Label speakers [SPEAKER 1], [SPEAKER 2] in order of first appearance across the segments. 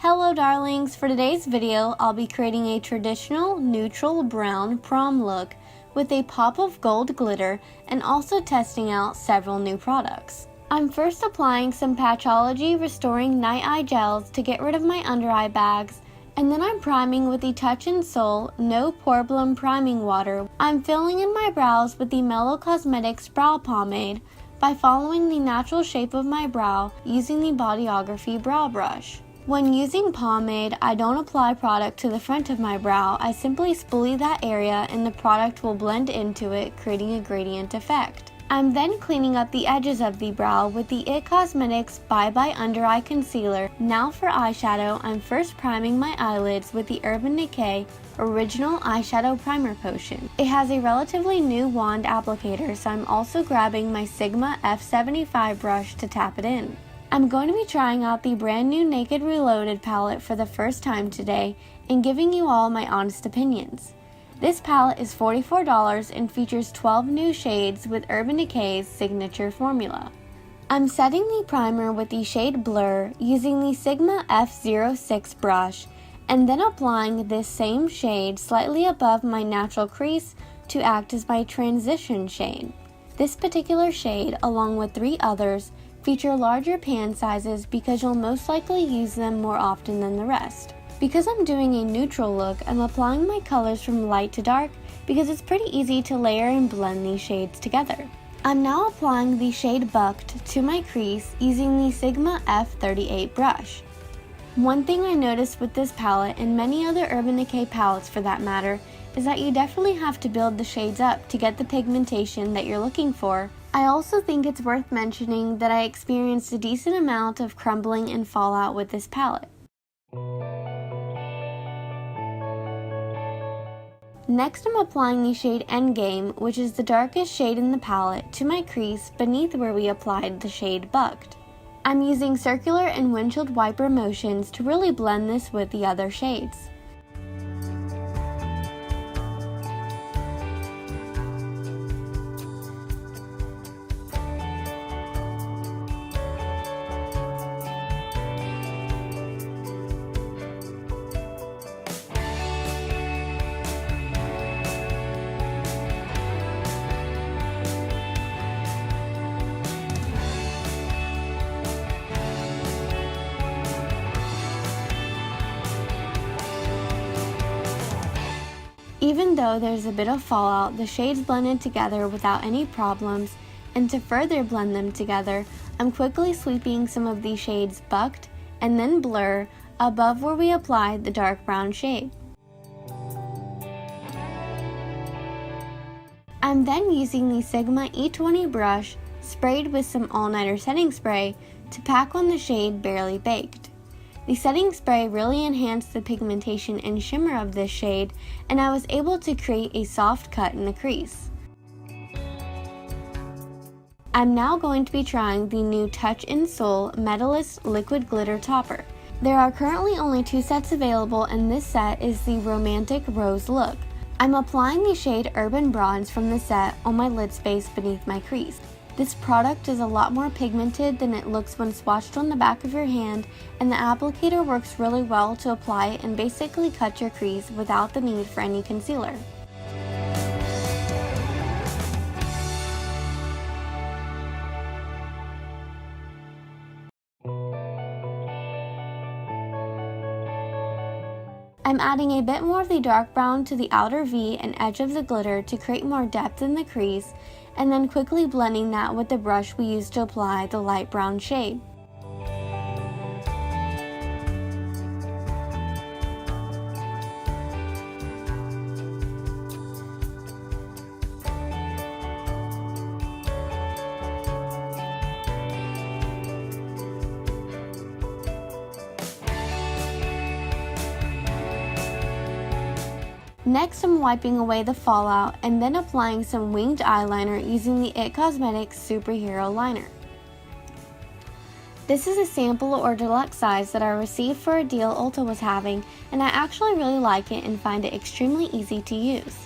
[SPEAKER 1] Hello darlings, for today's video I'll be creating a traditional neutral brown prom look with a pop of gold glitter and also testing out several new products. I'm first applying some Patchology Restoring Night Eye Gels to get rid of my under eye bags, and then I'm priming with the Touch in Sol No Poreblem Priming Water. I'm filling in my brows with the Mellow Cosmetics Brow Pomade by following the natural shape of my brow using the Bodyography Brow Brush. When using pomade, I don't apply product to the front of my brow, I simply spoolie that area and the product will blend into it, creating a gradient effect. I'm then cleaning up the edges of the brow with the IT Cosmetics Bye Bye Under Eye Concealer. Now for eyeshadow, I'm first priming my eyelids with the Urban Decay Original Eyeshadow Primer Potion. It has a relatively new wand applicator, so I'm also grabbing my Sigma F75 brush to tap it in. I'm going to be trying out the brand new Naked Reloaded palette for the first time today and giving you all my honest opinions. This palette is $44 and features 12 new shades with Urban Decay's signature formula. I'm setting the primer with the shade Blur using the Sigma F06 brush and then applying this same shade slightly above my natural crease to act as my transition shade. This particular shade, along with 3 others, feature larger pan sizes because you'll most likely use them more often than the rest. Because I'm doing a neutral look, I'm applying my colors from light to dark because it's pretty easy to layer and blend these shades together. I'm now applying the shade Bucked to my crease using the Sigma F38 brush. One thing I noticed with this palette, and many other Urban Decay palettes for that matter, is that you definitely have to build the shades up to get the pigmentation that you're looking for. I also think it's worth mentioning that I experienced a decent amount of crumbling and fallout with this palette. Next, I'm applying the shade Endgame, which is the darkest shade in the palette, to my crease beneath where we applied the shade Bucked. I'm using circular and windshield wiper motions to really blend this with the other shades. Even though there's a bit of fallout, the shades blended together without any problems, and to further blend them together, I'm quickly sweeping some of these shades Bucked and then Blur above where we applied the dark brown shade. I'm then using the Sigma E20 brush sprayed with some all-nighter setting spray to pack on the shade Barely Baked. The setting spray really enhanced the pigmentation and shimmer of this shade, and I was able to create a soft cut in the crease. I'm now going to be trying the new Touch in Sol Metallist Liquid Glitter Topper. There are currently only 2 sets available, and this set is the Romantic Rose look. I'm applying the shade Urban Bronze from the set on my lid space beneath my crease. This product is a lot more pigmented than it looks when swatched on the back of your hand, and the applicator works really well to apply it and basically cut your crease without the need for any concealer. I'm adding a bit more of the dark brown to the outer V and edge of the glitter to create more depth in the crease, and then quickly blending that with the brush we used to apply the light brown shade. Next, I'm wiping away the fallout and then applying some winged eyeliner using the IT Cosmetics Superhero Liner. This is a sample or deluxe size that I received for a deal Ulta was having, and I actually really like it and find it extremely easy to use.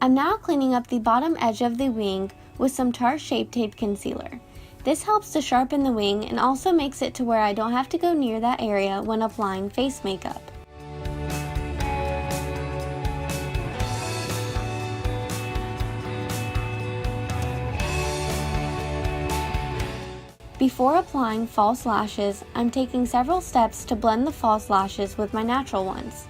[SPEAKER 1] I'm now cleaning up the bottom edge of the wing with some Tarte Shape Tape Concealer. This helps to sharpen the wing and also makes it to where I don't have to go near that area when applying face makeup. Before applying false lashes, I'm taking several steps to blend the false lashes with my natural ones.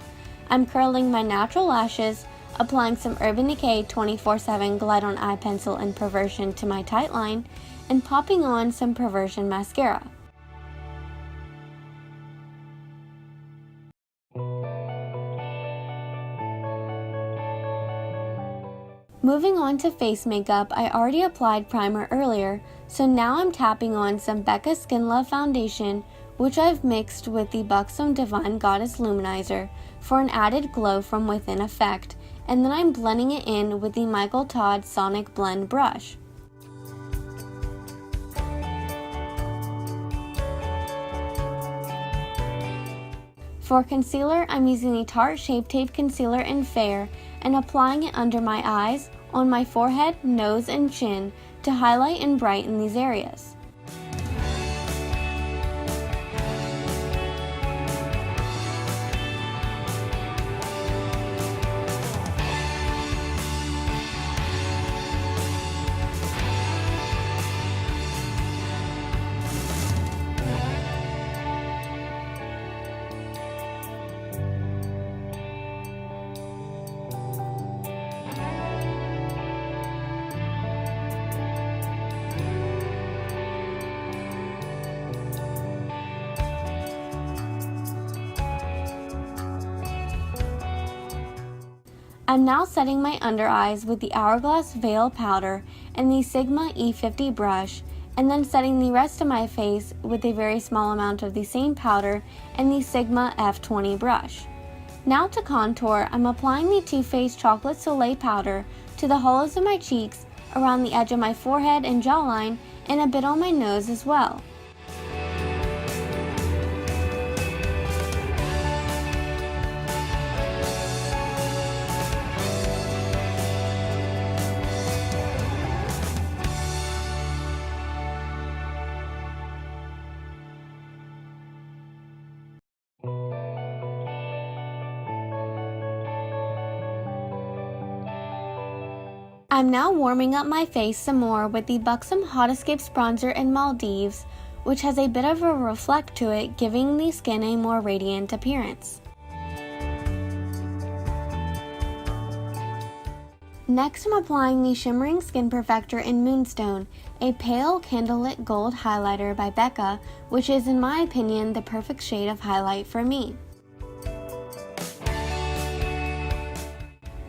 [SPEAKER 1] I'm curling my natural lashes, applying some Urban Decay 24/7 Glide On Eye Pencil in Perversion to my tight line, and popping on some Perversion mascara. Moving on to face makeup, I already applied primer earlier, so now I'm tapping on some Becca Skin Love Foundation, which I've mixed with the Buxom Divine Goddess Luminizer for an added glow from within effect, and then I'm blending it in with the Michael Todd Sonic Blend brush. For concealer, I'm using the Tarte Shape Tape Concealer in Fair and applying it under my eyes, on my forehead, nose, and chin to highlight and brighten these areas. I'm now setting my under eyes with the Hourglass Veil Powder and the Sigma E50 brush, and then setting the rest of my face with a very small amount of the same powder and the Sigma F20 brush. Now to contour, I'm applying the Too Faced Chocolate Soleil powder to the hollows of my cheeks, around the edge of my forehead and jawline, and a bit on my nose as well. I'm now warming up my face some more with the Buxom Hot Escapes Bronzer in Maldives, which has a bit of a reflect to it, giving the skin a more radiant appearance. Next, I'm applying the Shimmering Skin Perfector in Moonstone, a pale candlelit gold highlighter by Becca, which is in my opinion the perfect shade of highlight for me.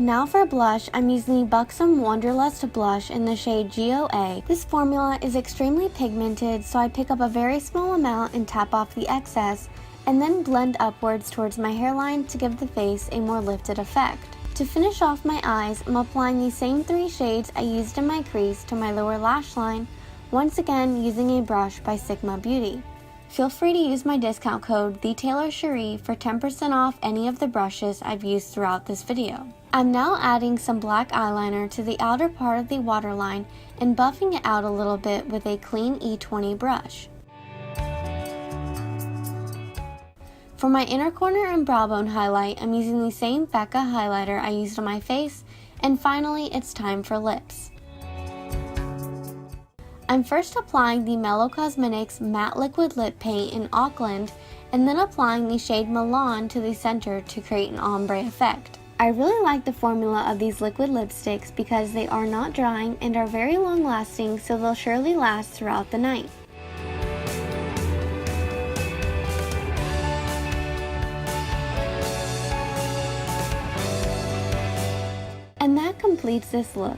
[SPEAKER 1] Now for blush, I'm using the Buxom Wanderlust blush in the shade GOA. This formula is extremely pigmented, so I pick up a very small amount and tap off the excess, and then blend upwards towards my hairline to give the face a more lifted effect. To finish off my eyes, I'm applying the same 3 shades I used in my crease to my lower lash line, once again using a brush by Sigma Beauty. Feel free to use my discount code TheTaylorCherie for 10% off any of the brushes I've used throughout this video. I'm now adding some black eyeliner to the outer part of the waterline and buffing it out a little bit with a clean E20 brush. For my inner corner and brow bone highlight, I'm using the same Becca highlighter I used on my face, and finally it's time for lips. I'm first applying the Mellow Cosmetics Matte Liquid Lip Paint in Auckland, and then applying the shade Milan to the center to create an ombre effect. I really like the formula of these liquid lipsticks because they are not drying and are very long lasting, so they'll surely last throughout the night. And that completes this look.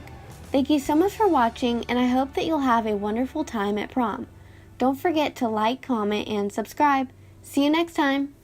[SPEAKER 1] Thank you so much for watching, and I hope that you'll have a wonderful time at prom. Don't forget to like, comment, and subscribe. See you next time!